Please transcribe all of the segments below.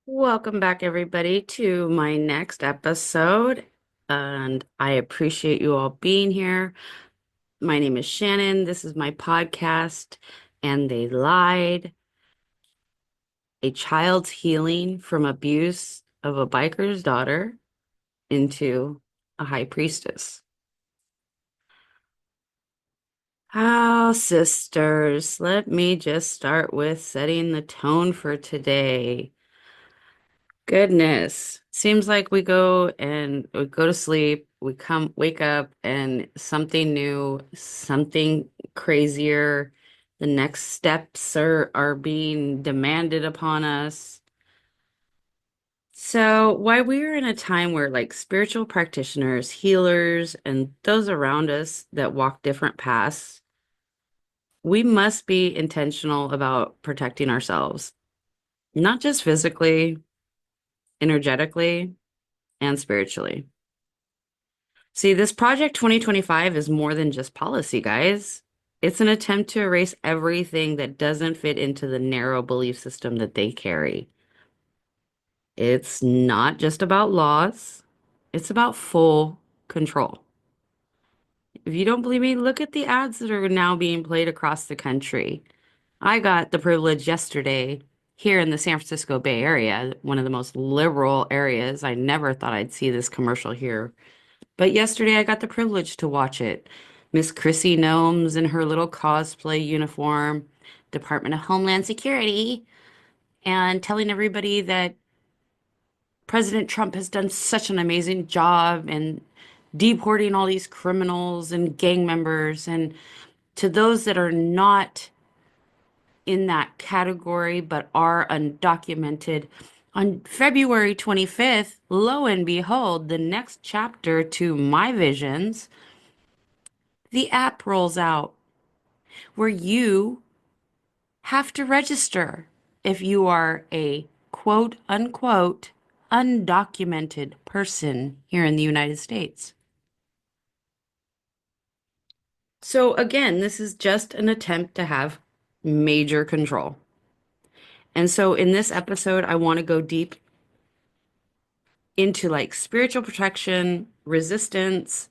Welcome back, everybody, to my next episode. And I appreciate you all being here. My name is Shannon. This is my podcast, and they lied. A child's healing from abuse of a biker's daughter into a high priestess. Oh, sisters, let me just start with setting the tone for today. Goodness. Seems like we go to sleep, wake up and something new, something crazier. The next steps are being demanded upon us. So, while we're in a time where like spiritual practitioners, healers, and those around us that walk different paths, we must be intentional about protecting ourselves, not just physically, energetically, and spiritually. See, this Project 2025 is more than just policy, guys. It's an attempt to erase everything that doesn't fit into the narrow belief system that they carry. It's not just about laws, it's about full control. If you don't believe me, look at the ads that are now being played across the country. I got the privilege yesterday here in the San Francisco Bay Area, one of the most liberal areas. I never thought I'd see this commercial here. But yesterday I got the privilege to watch it. Miss Chrissy Gnomes in her little cosplay uniform, Department of Homeland Security, and telling everybody that President Trump has done such an amazing job in deporting all these criminals and gang members. And to those that are not in that category but are undocumented, on February 25th, lo and behold, the next chapter to my visions, the app rolls out where you have to register if you are a quote unquote undocumented person here in the United States. So, again, this is just an attempt to have major control. And so, in this episode, I want to go deep into like spiritual protection, resistance,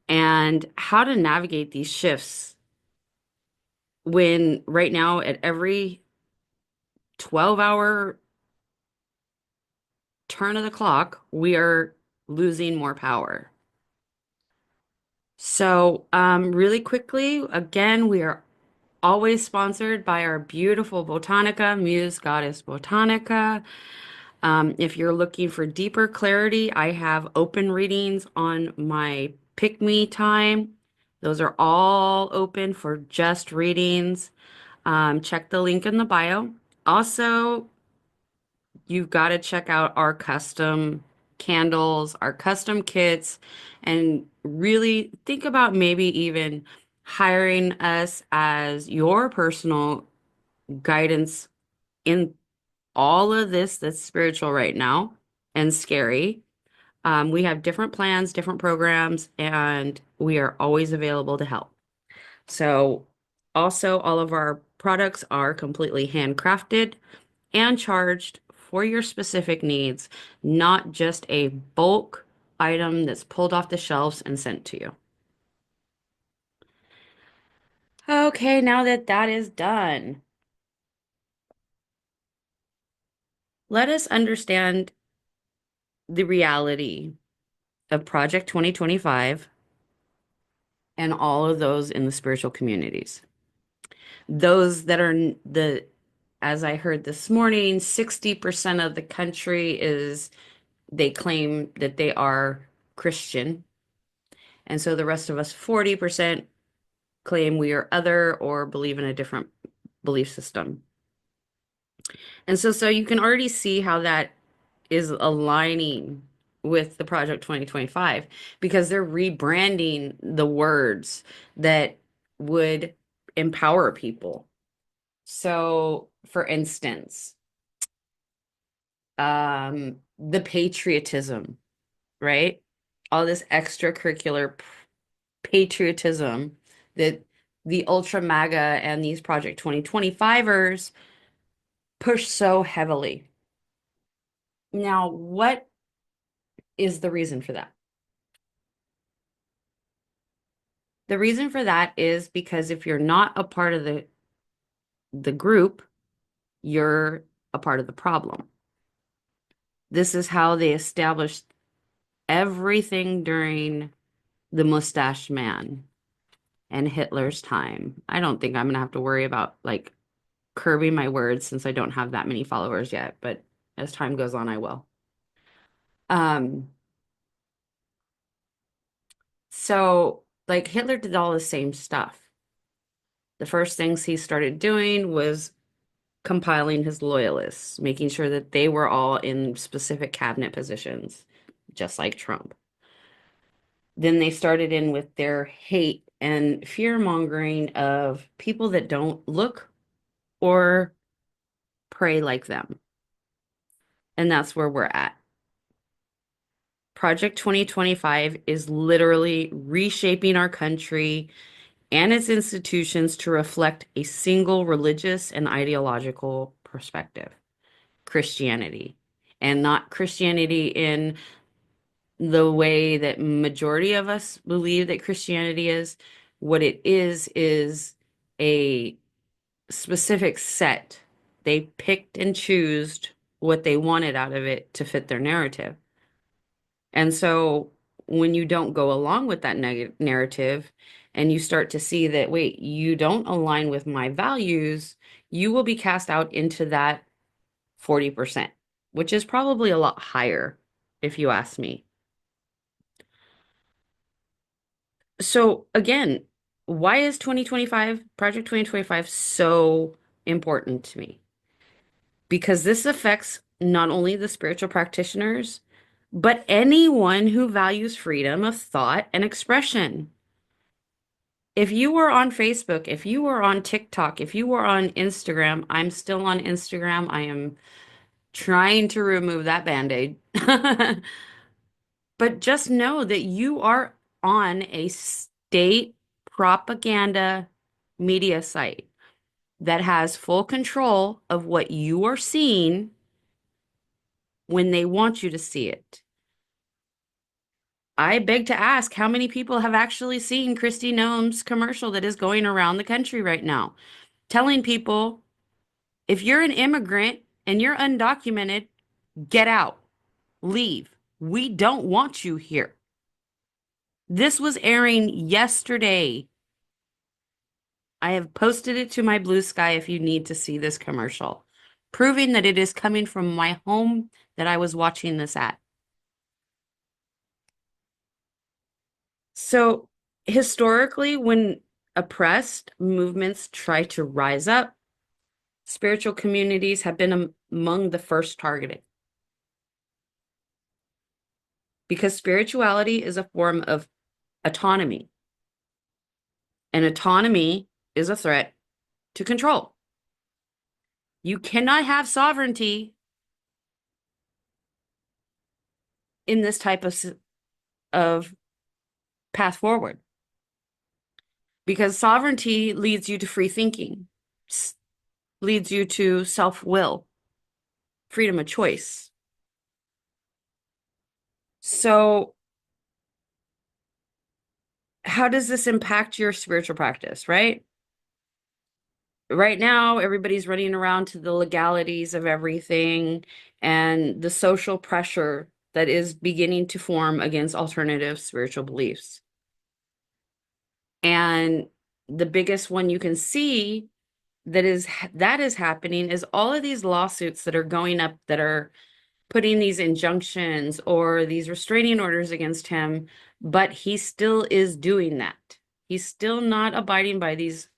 and how to navigate these shifts when right now at every 12-hour turn of the clock, we are losing more power. So, really quickly, again, we are always sponsored by our beautiful Botanica, Muse Goddess Botanica. If you're looking for deeper clarity, I have open readings on my Pick Me time. Those are all open for just readings. Check the link in the bio. Also, you've got to check out our custom candles, our custom kits, and really think about maybe even hiring us as your personal guidance in all of this that's spiritual right now and scary. We have different plans, different programs, and we are always available to help. So, also, all of our products are completely handcrafted and charged for your specific needs, not just a bulk item that's pulled off the shelves and sent to you. Okay, now that that is done, let us understand the reality of Project 2025 and all of those in the spiritual communities. Those that are as I heard this morning, 60% of the country they claim that they are Christian. And so the rest of us, 40%, claim we are other or believe in a different belief system. And so you can already see how that is aligning with the Project 2025 because they're rebranding the words that would empower people. So, for instance, the patriotism, right? All this extracurricular patriotism that the Ultra MAGA and these Project 2025ers push so heavily. Now, what is the reason for that? The reason for that is because if you're not a part of the group, you're a part of the problem. This is how they established everything during the Mustache Man and Hitler's time. I don't think I'm gonna have to worry about like curbing my words since I don't have that many followers yet, but as time goes on, I will. Um, so like Hitler did all the same stuff. The first things he started doing was compiling his loyalists, making sure that they were all in specific cabinet positions, just like Trump. Then they started in with their hate and fear mongering of people that don't look or pray like them. And that's where we're at. Project 2025 is literally reshaping our country and its institutions to reflect a single religious and ideological perspective, Christianity, and not Christianity in the way that majority of us believe that Christianity is. What it is a specific set. They picked and chose what they wanted out of it to fit their narrative. And so when you don't go along with that narrative and you start to see that, wait, you don't align with my values, you will be cast out into that 40%, which is probably a lot higher if you ask me. So again, why is 2025, Project 2025 so important to me? Because this affects not only the spiritual practitioners, but anyone who values freedom of thought and expression. If you were on Facebook, if you were on TikTok, if you were on Instagram, I'm still on Instagram. I am trying to remove that band-aid. But just know that you are on a state propaganda media site that has full control of what you are seeing when they want you to see it. I beg to ask how many people have actually seen Kristi Noem's commercial that is going around the country right now, telling people if you're an immigrant and you're undocumented, get out, leave. We don't want you here. This was airing yesterday. I have posted it to my Blue Sky if you need to see this commercial, proving that it is coming from my home that I was watching this at. So, historically, when oppressed movements try to rise up, spiritual communities have been among the first targeted because spirituality is a form of autonomy, and autonomy is a threat to control. You cannot have sovereignty in this type of path forward because sovereignty leads you to free thinking, leads you to self-will, freedom of choice. So how does this impact your spiritual practice, right? Right now, everybody's running around to the legalities of everything and the social pressure that is beginning to form against alternative spiritual beliefs. And the biggest one you can see that is happening is all of these lawsuits that are going up that are putting these injunctions or these restraining orders against him, but he still is doing that. He's still not abiding by these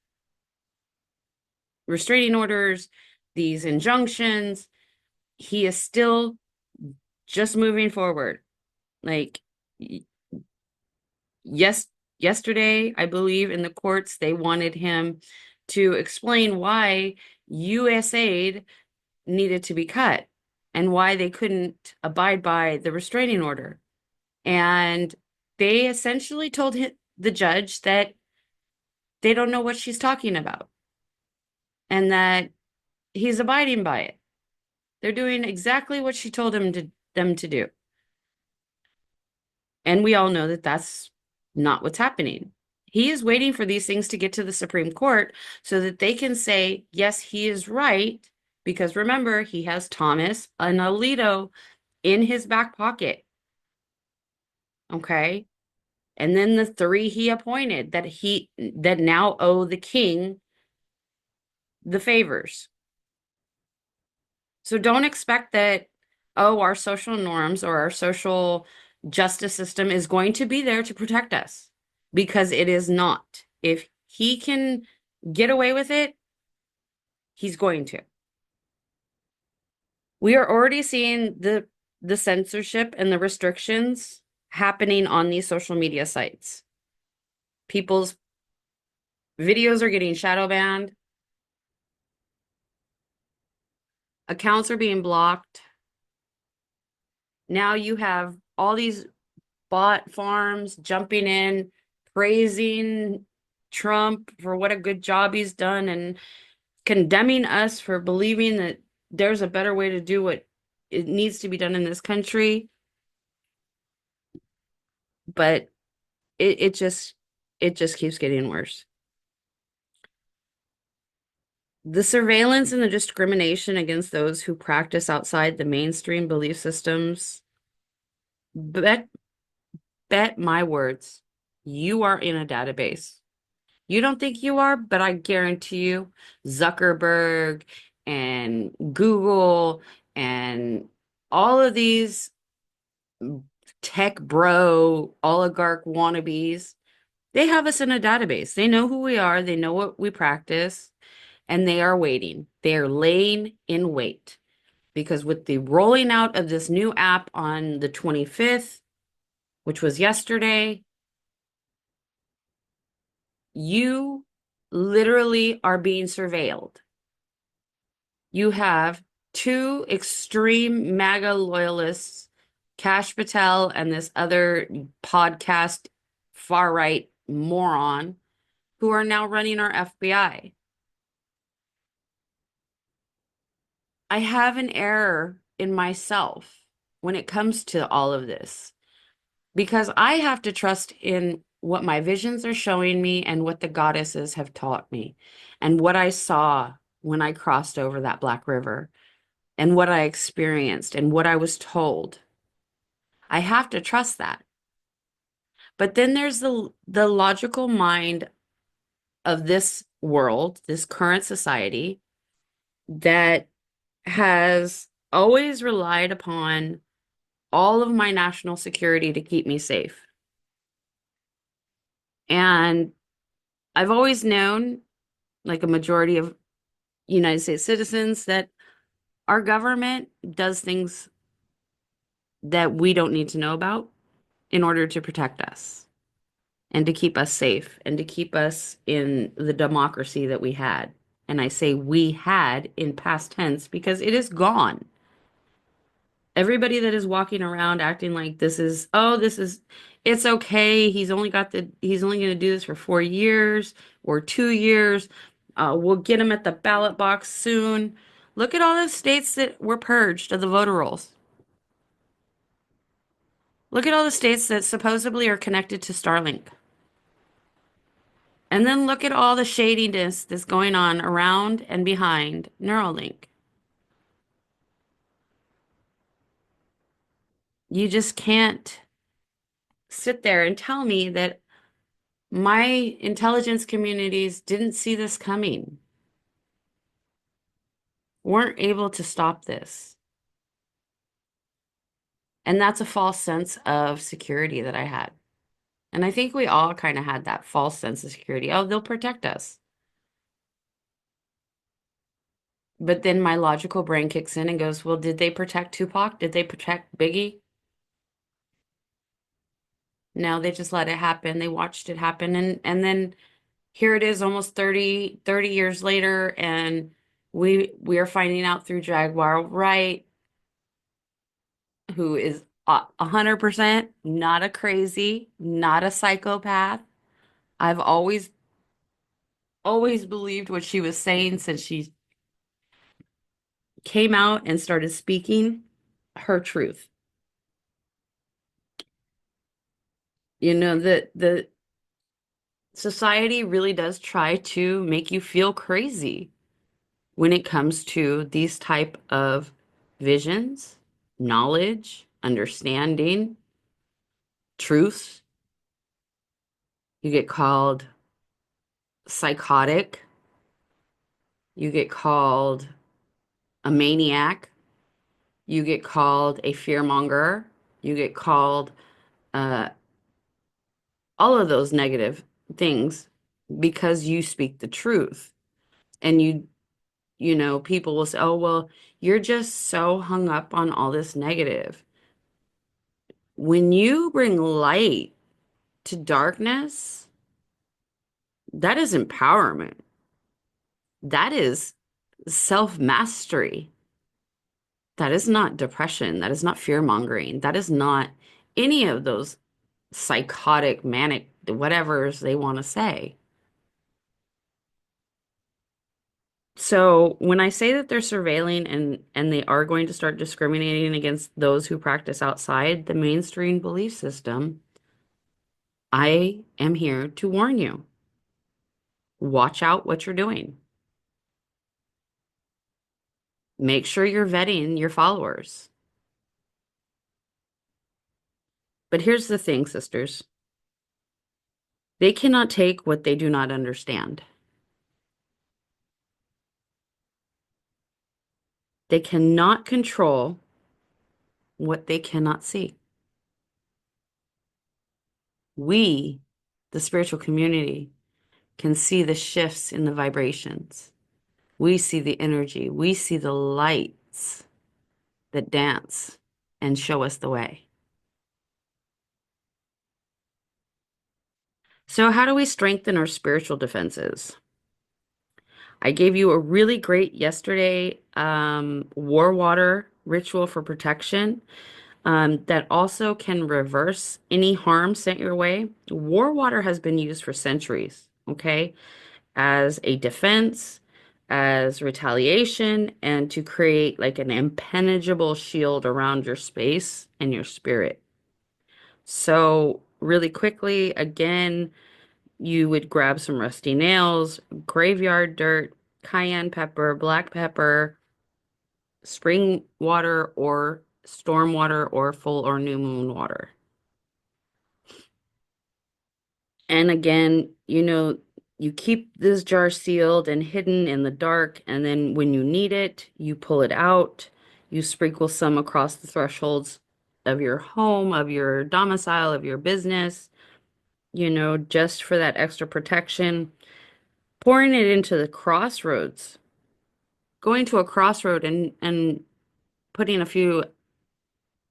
restraining orders, these injunctions. He is still just moving forward. Like, yes, yesterday, I believe in the courts, they wanted him to explain why USAID needed to be cut and why they couldn't abide by the restraining order. And they essentially told the judge that they don't know what she's talking about and that he's abiding by it. They're doing exactly what she told them to do. And we all know that that's not what's happening. He is waiting for these things to get to the Supreme Court so that they can say, yes, he is right. Because remember, he has Thomas and Alito in his back pocket. Okay. And then the three he appointed that now owe the king the favors. So don't expect that, oh, our social norms or our social justice system is going to be there to protect us because it is not. If he can get away with it, he's going to. We are already seeing the censorship and the restrictions happening on these social media sites. People's videos are getting shadow banned, accounts are being blocked. Now you have all these bot farms jumping in, praising Trump for what a good job he's done and condemning us for believing that there's a better way to do what it needs to be done in this country. But it just keeps getting worse. The surveillance and the discrimination against those who practice outside the mainstream belief systems, bet bet my words, you are in a database. You don't think you are, but I guarantee you, Zuckerberg and Google and all of these tech bro oligarch wannabes, they have us in a database. They know who we are, they know what we practice, and they are waiting. They are laying in wait. Because with the rolling out of this new app on the 25th, which was yesterday, you literally are being surveilled. You have two extreme MAGA loyalists, Kash Patel and this other podcast far right moron, who are now running our FBI. I have an error in myself when it comes to all of this because I have to trust in what my visions are showing me and what the goddesses have taught me and what I saw when I crossed over that Black River and what I experienced and what I was told. I have to trust that. But then there's the logical mind of this world, this current society that has always relied upon all of my national security to keep me safe. And I've always known, like a majority of United States citizens, that our government does things that we don't need to know about in order to protect us and to keep us safe and to keep us in the democracy that we had. And I say we had in past tense because it is gone. Everybody that is walking around acting like it's okay. He's only going to do this for 4 years or 2 years. We'll get him at the ballot box soon. Look at all the states that were purged of the voter rolls. Look at all the states that supposedly are connected to Starlink. And then look at all the shadiness that's going on around and behind Neuralink. You just can't sit there and tell me that my intelligence communities didn't see this coming, weren't able to stop this. And that's a false sense of security that I had. And I think we all kind of had that false sense of security. Oh, they'll protect us. But then my logical brain kicks in and goes, well, did they protect Tupac? Did they protect Biggie? No, they just let it happen. They watched it happen. And then here it is almost 30 years later, and we are finding out through Jaguar Wright, who is 100% not a crazy, not a psychopath. I've always believed what she was saying since came out and started speaking her truth. The society really does try to make you feel crazy when it comes to these type of visions, knowledge, understanding, truths. You get called psychotic, you get called a maniac, you get called a fearmonger, you get called uh, all of those negative things because you speak the truth. And people will say, oh, well, you're just so hung up on all this negative. When you bring light to darkness, that is empowerment. That is self-mastery. That is not depression. That is not fear-mongering. That is not any of those psychotic, manic, whatever's they want to say. So when I say that they're surveilling and they are going to start discriminating against those who practice outside the mainstream belief system, I am here to warn you. Watch out what you're doing. Make sure you're vetting your followers. But here's the thing, sisters. They cannot take what they do not understand. They cannot control what they cannot see. We, the spiritual community, can see the shifts in the vibrations. We see the energy. We see the lights that dance and show us the way. So, how do we strengthen our spiritual defenses? I gave you a really great yesterday war water ritual for protection that also can reverse any harm sent your way. War water has been used for centuries, okay, as a defense, as retaliation, and to create like an impenetrable shield around your space and your spirit. So, really quickly, again, you would grab some rusty nails, graveyard dirt, cayenne pepper, black pepper, spring water or storm water or full or new moon water. And again, you keep this jar sealed and hidden in the dark, and then when you need it, you pull it out. You sprinkle some across the thresholds of your home, of your domicile, of your business, just for that extra protection. Pouring it into the crossroads, going to a crossroad and putting a few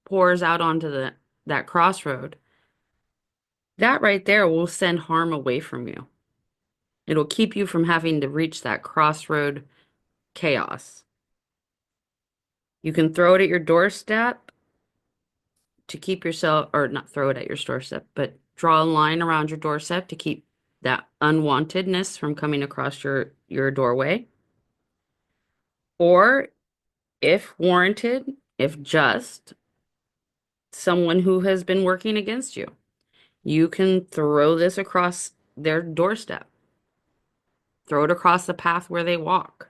pours out onto that crossroad. That right there will send harm away from you. It'll keep you from having to reach that crossroad chaos. You can throw it at your doorstep to keep yourself, or not throw it at your doorstep, but draw a line around your doorstep to keep that unwantedness from coming across your doorway. Or if warranted, if just, someone who has been working against you. You can throw this across their doorstep, throw it across the path where they walk.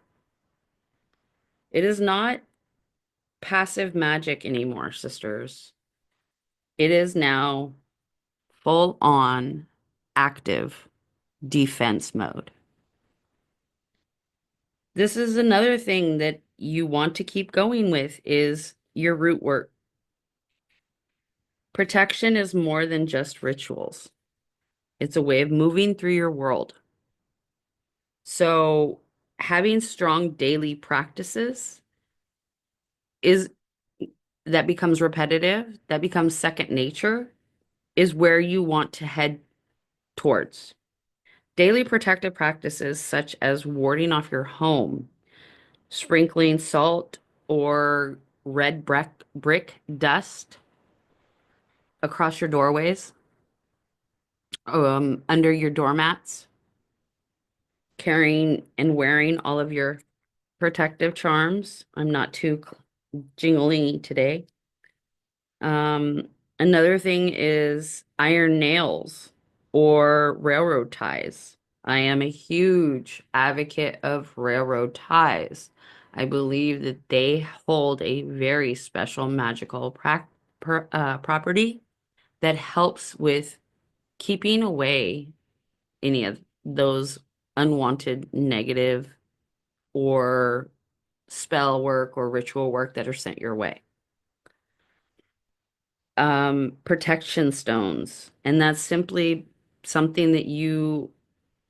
It is not passive magic anymore, sisters. It is now full on active defense mode. This is another thing that you want to keep going with is your root work. Protection is more than just rituals. It's a way of moving through your world. So having strong daily practices is that becomes repetitive, that becomes second nature, is where you want to head towards. Daily protective practices such as warding off your home, sprinkling salt or red brick dust across your doorways, under your doormats, carrying and wearing all of your protective charms. I'm not too jingling today. Um, Another thing is iron nails or railroad ties. I am a huge advocate of railroad ties. I believe that they hold a very special magical property that helps with keeping away any of those unwanted negative or spell work or ritual work that are sent your way. Protection stones, and that's simply something that you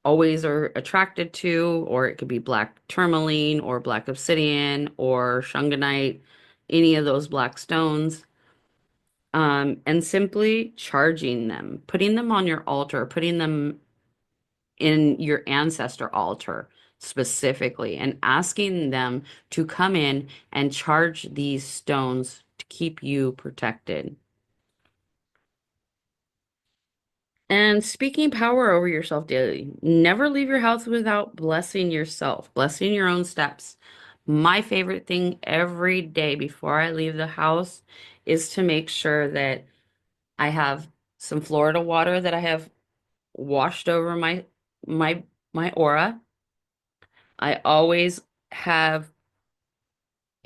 always are attracted to, or it could be black tourmaline or black obsidian or shunganite, any of those black stones. And simply charging them, putting them on your altar, putting them in your ancestor altar specifically, and asking them to come in and charge these stones to keep you protected. And speaking power over yourself daily. Never leave your house without blessing yourself, blessing your own steps. My favorite thing every day before I leave the house is to make sure that I have some Florida water that I have washed over my my aura. I always have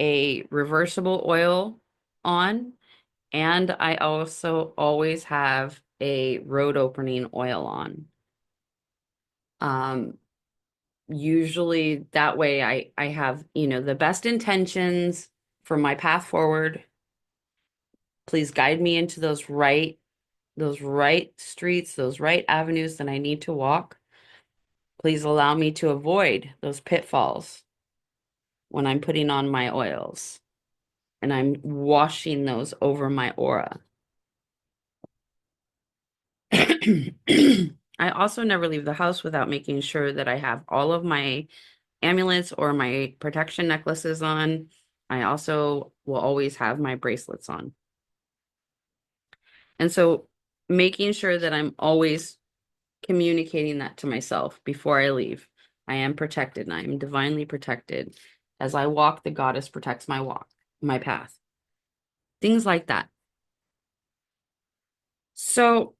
a reversible oil on, and I also always have a road opening oil on. Um, Usually that way I have, the best intentions for my path forward. Please guide me into those right streets, those right avenues that I need to walk. Please allow me to avoid those pitfalls when I'm putting on my oils and I'm washing those over my aura. I also never leave the house without making sure that I have all of my amulets or my protection necklaces on. I also will always have my bracelets on. And so making sure that I'm always communicating that to myself before I leave. I am protected and I am divinely protected. As I walk, the goddess protects my walk, my path. Things like that. So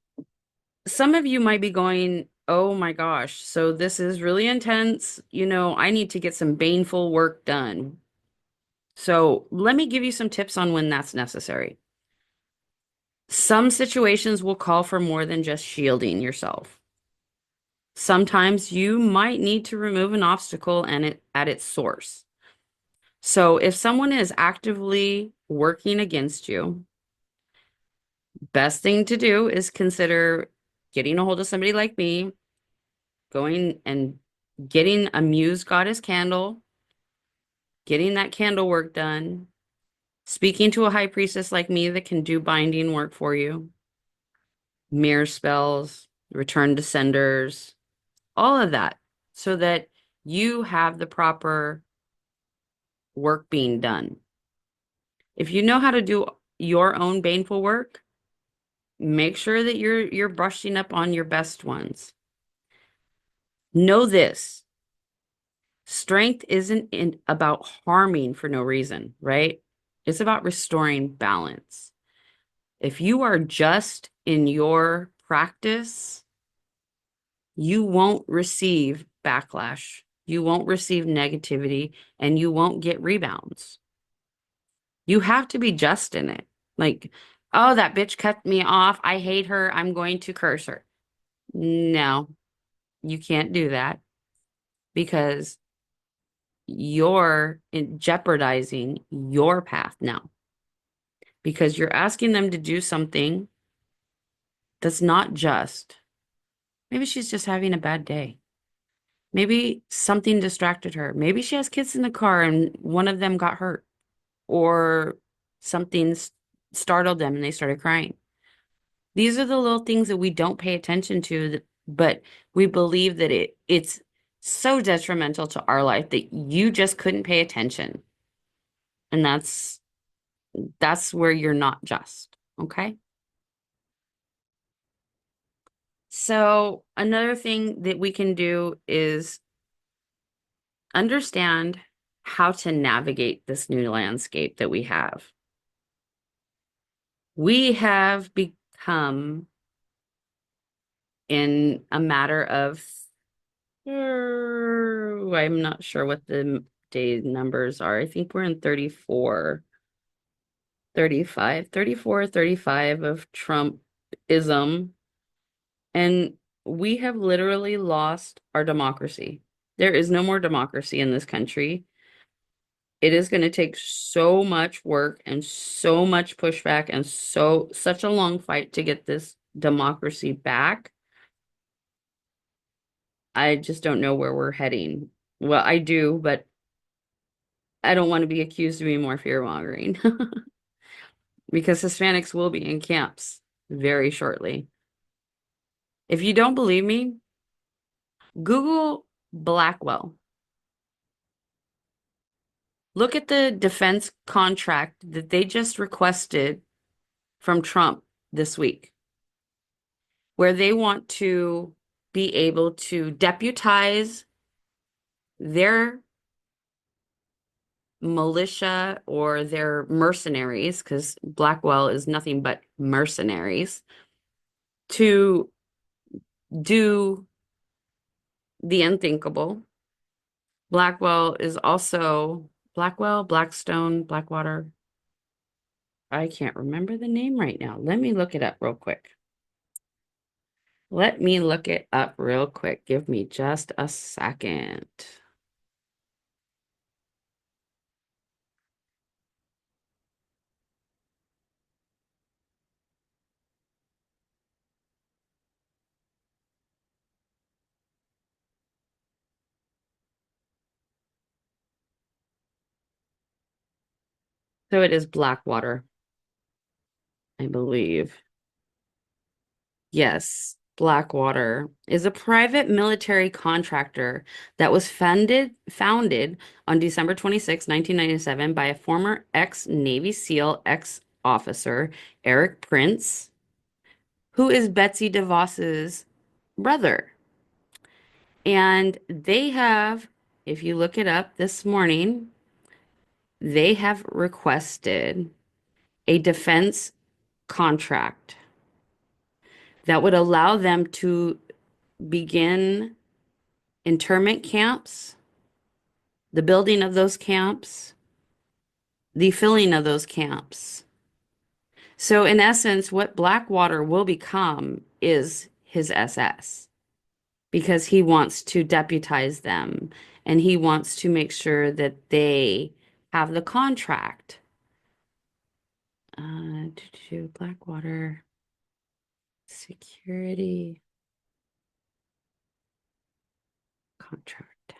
some of you might be going, oh my gosh, so this is really intense. I need to get some baneful work done. So let me give you some tips on when that's necessary. Some situations will call for more than just shielding yourself. Sometimes you might need to remove an obstacle at its source. So if someone is actively working against you, best thing to do is consider getting a hold of somebody like me, going and getting a muse goddess candle, getting that candle work done, speaking to a high priestess like me that can do binding work for you, mirror spells, return to senders, all of that, so that you have the proper work being done. If you know how to do your own baneful work, make sure that you're brushing up on your best ones. Know this. Strength isn't about harming for no reason, right? It's about restoring balance. If you are just in your practice, you won't receive backlash. You won't receive negativity and you won't get rebounds. You have to be just in it. Like, oh, that bitch cut me off. I hate her. I'm going to curse her. No, you can't do that because jeopardizing your path now because you're asking them to do something that's not just. Maybe she's just having a bad day. Maybe something distracted her. Maybe she has kids in the car and one of them got hurt, or something startled them and they started crying. These are the little things that we don't pay attention to, but we believe that it's so detrimental to our life that you just couldn't pay attention. And that's where you're not just, okay? So another thing that we can do is understand how to navigate this new landscape that we have. We have become, in a matter of, I'm not sure what the day numbers are. I think we're in 34, 35, 34, 35 of Trumpism. And we have literally lost our democracy. There is no more democracy in this country. It is going to take so much work and so much pushback and such a long fight to get this democracy back. I just don't know where we're heading. Well, I do, but I don't want to be accused of being more fear-mongering because Hispanics will be in camps very shortly. If you don't believe me, Google Blackwell. Look at the defense contract that they just requested from Trump this week, where they want to be able to deputize their militia or their mercenaries, because Blackwell is nothing but mercenaries, to do the unthinkable. Blackwell is also Blackwell, Blackstone, Blackwater. I can't remember the name right now. Let me look it up real quick. Let me look it up real quick. Give me just a second. So it is Blackwater, I believe. Yes, Blackwater is a private military contractor that was founded on December 26, 1997 by a former ex-Navy SEAL ex-officer, Eric Prince, who is Betsy DeVos's brother. And they have, if you look it up this morning, they have requested a defense contract that would allow them to begin internment camps, the building of those camps, the filling of those camps. So, in essence, what Blackwater will become is his SS because he wants to deputize them and he wants to make sure that they have the contract. To Blackwater security contract.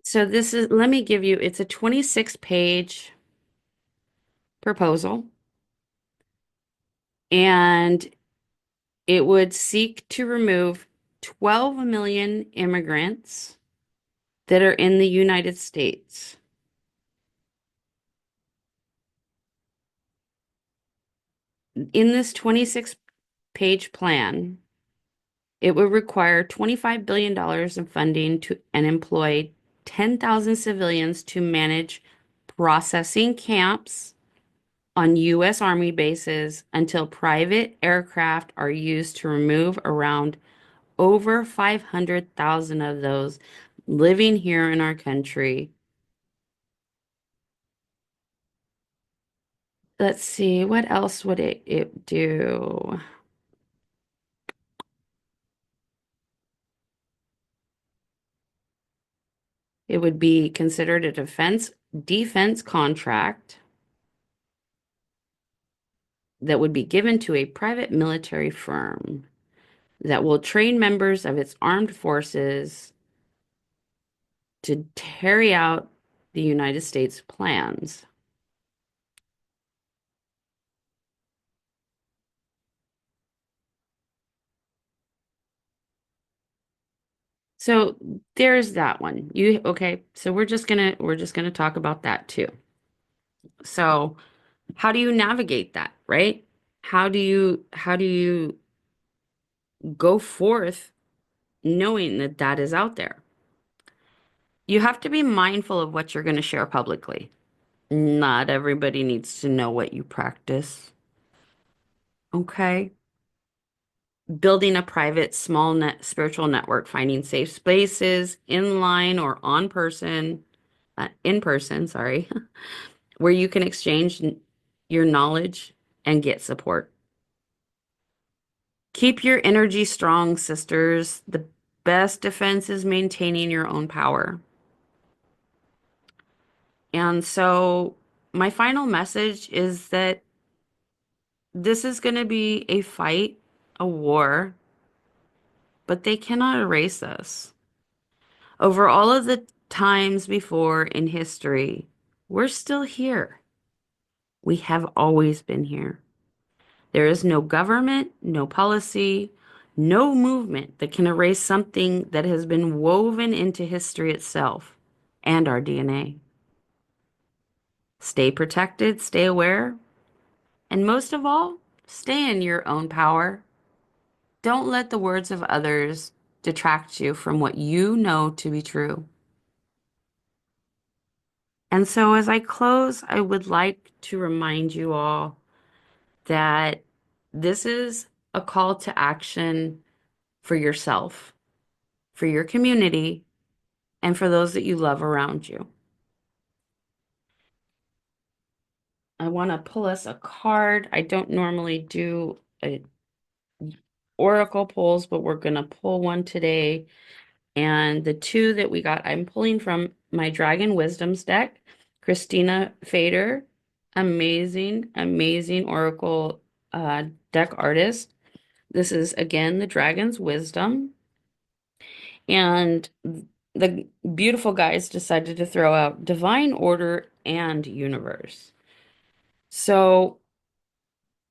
So this is, let me give you, it's a 26-page proposal, and it would seek to remove 12 million immigrants that are in the United States. In this 26-page plan, it would require $25 billion in funding to and employ 10,000 civilians to manage processing camps on U.S. Army bases until private aircraft are used to remove around over 500,000 of those living here in our country. Let's see, what else would it do? It would be considered a defense contract that would be given to a private military firm that will train members of its armed forces to carry out the United States plans. So there's that one. Okay, so we're just gonna talk about that too. So How do you navigate that, right? How do you go forth knowing that that is out there? You have to be mindful of what you're going to share publicly. Not everybody needs to know what you practice. Okay. Building a private, small net spiritual network, finding safe spaces in line or in person, sorry, where you can exchange your knowledge and get support. Keep your energy strong, sisters. The best defense is maintaining your own power. And so, my final message is that this is going to be a fight, a war, but they cannot erase us. Over all of the times before in history, we're still here. We have always been here. There is no government, no policy, no movement that can erase something that has been woven into history itself and our DNA. Stay protected, stay aware, and most of all, stay in your own power. Don't let the words of others detract you from what you know to be true. And so, as I close, I would like to remind you all that this is a call to action for yourself, for your community, and for those that you love around you. I want to pull us a card. I don't normally do oracle pulls, but we're going to pull one today. And the two that we got, I'm pulling from my Dragon Wisdoms deck. Christina Fader, amazing, amazing oracle deck artist. This is again the Dragon's Wisdom. And the beautiful guys decided to throw out Divine Order and Universe. So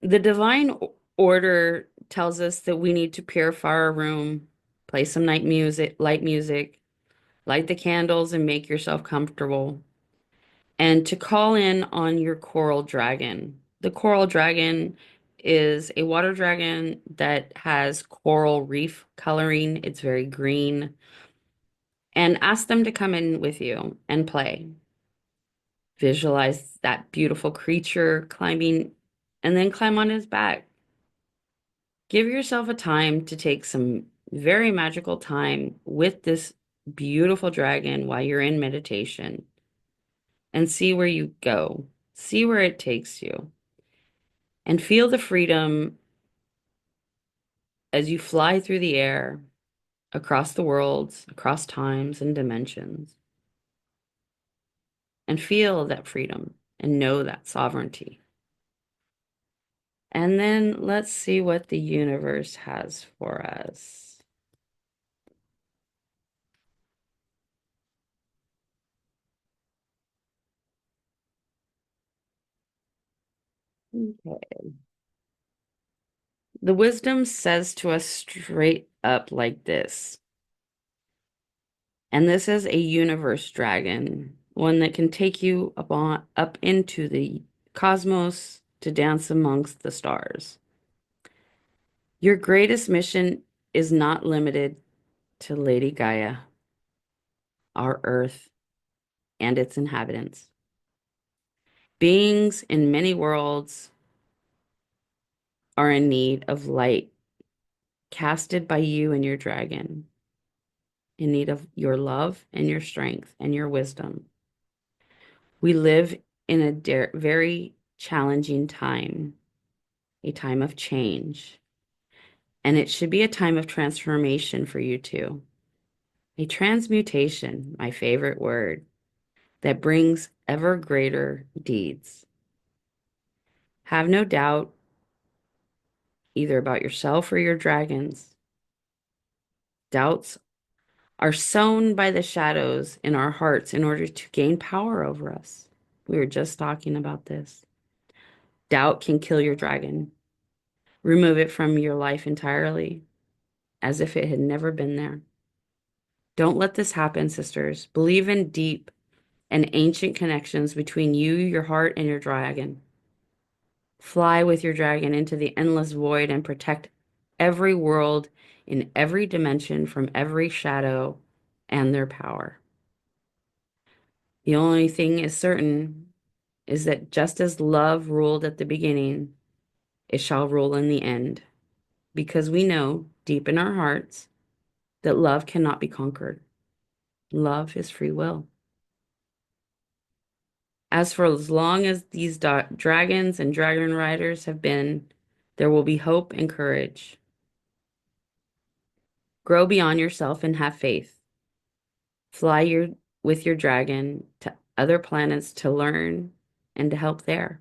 the Order tells us that we need to purify our room, play some light music, light the candles, and make yourself comfortable. And to call in on your coral dragon. The coral dragon is a water dragon that has coral reef coloring. It's very green. And ask them to come in with you and play. Visualize that beautiful creature climbing and then climb on his back. Give yourself a time to take some very magical time with this beautiful dragon while you're in meditation and see where you go. See where it takes you and feel the freedom as you fly through the air across the worlds, across times and dimensions, and feel that freedom and know that sovereignty. And then let's see what the universe has for us. Okay. The wisdom says to us straight up like this. And this is a universe dragon, one that can take you up into the cosmos to dance amongst the stars. Your greatest mission is not limited to Lady Gaia, our Earth, and its inhabitants. Beings in many worlds are in need of light casted by you and your dragon, in need of your love and your strength and your wisdom. We live in a very challenging time, a time of change, and it should be a time of transformation for you too. A transmutation, my favorite word, that brings ever greater deeds. Have no doubt either about yourself or your dragons. Doubts are sown by the shadows in our hearts in order to gain power over us. We were just talking about this. Doubt can kill your dragon. Remove it from your life entirely, as if it had never been there. Don't let this happen, sisters. Believe in deep and ancient connections between you, your heart, and your dragon. Fly with your dragon into the endless void and protect every world in every dimension from every shadow and their power. The only thing is certain is that just as love ruled at the beginning, it shall rule in the end, because we know deep in our hearts that love cannot be conquered. Love is free will. As for as long as these dragons and dragon riders have been, there will be hope and courage. Grow beyond yourself and have faith. Fly with your dragon to other planets to learn and to help there.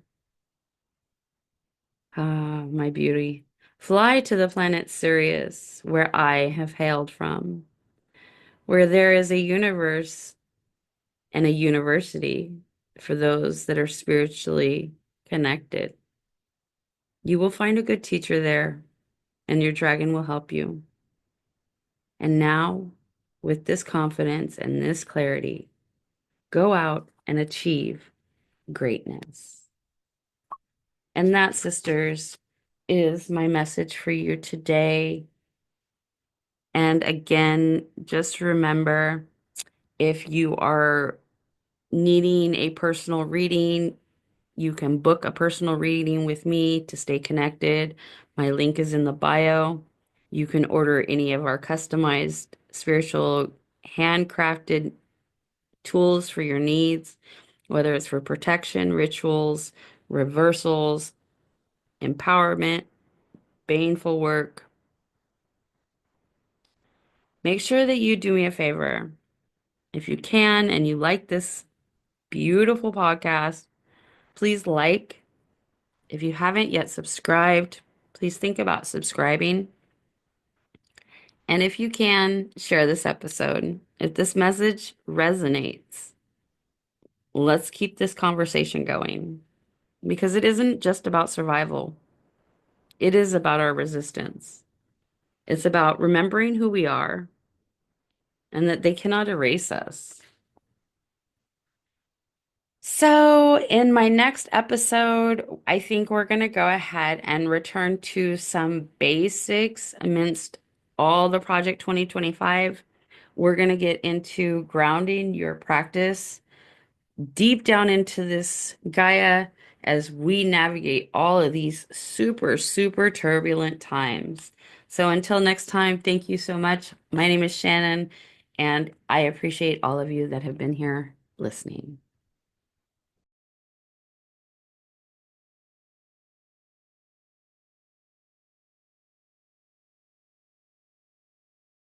Ah, my beauty. Fly to the planet Sirius, where I have hailed from, where there is a universe and a university for those that are spiritually connected. You will find a good teacher there, and your dragon will help you. And now, with this confidence and this clarity, go out and achieve greatness. And that, sisters, is my message for you today. And again, just remember, if you are needing a personal reading, you can book a personal reading with me to stay connected. My link is in the bio. You can order any of our customized spiritual handcrafted tools for your needs, whether it's for protection, rituals, reversals, empowerment, baneful work. Make sure that you do me a favor. If you can and you like this beautiful podcast, please like. If you haven't yet subscribed, please think about subscribing. And if you can, share this episode. If this message resonates, let's keep this conversation going because it isn't just about survival. It is about our resistance. It's about remembering who we are and that they cannot erase us. So, in my next episode, I think we're going to go ahead and return to some basics amidst all the Project 2025. We're going to get into grounding your practice deep down into this Gaia as we navigate all of these super, super turbulent times. So, until next time, thank you so much. My name is Shannon, and I appreciate all of you that have been here listening.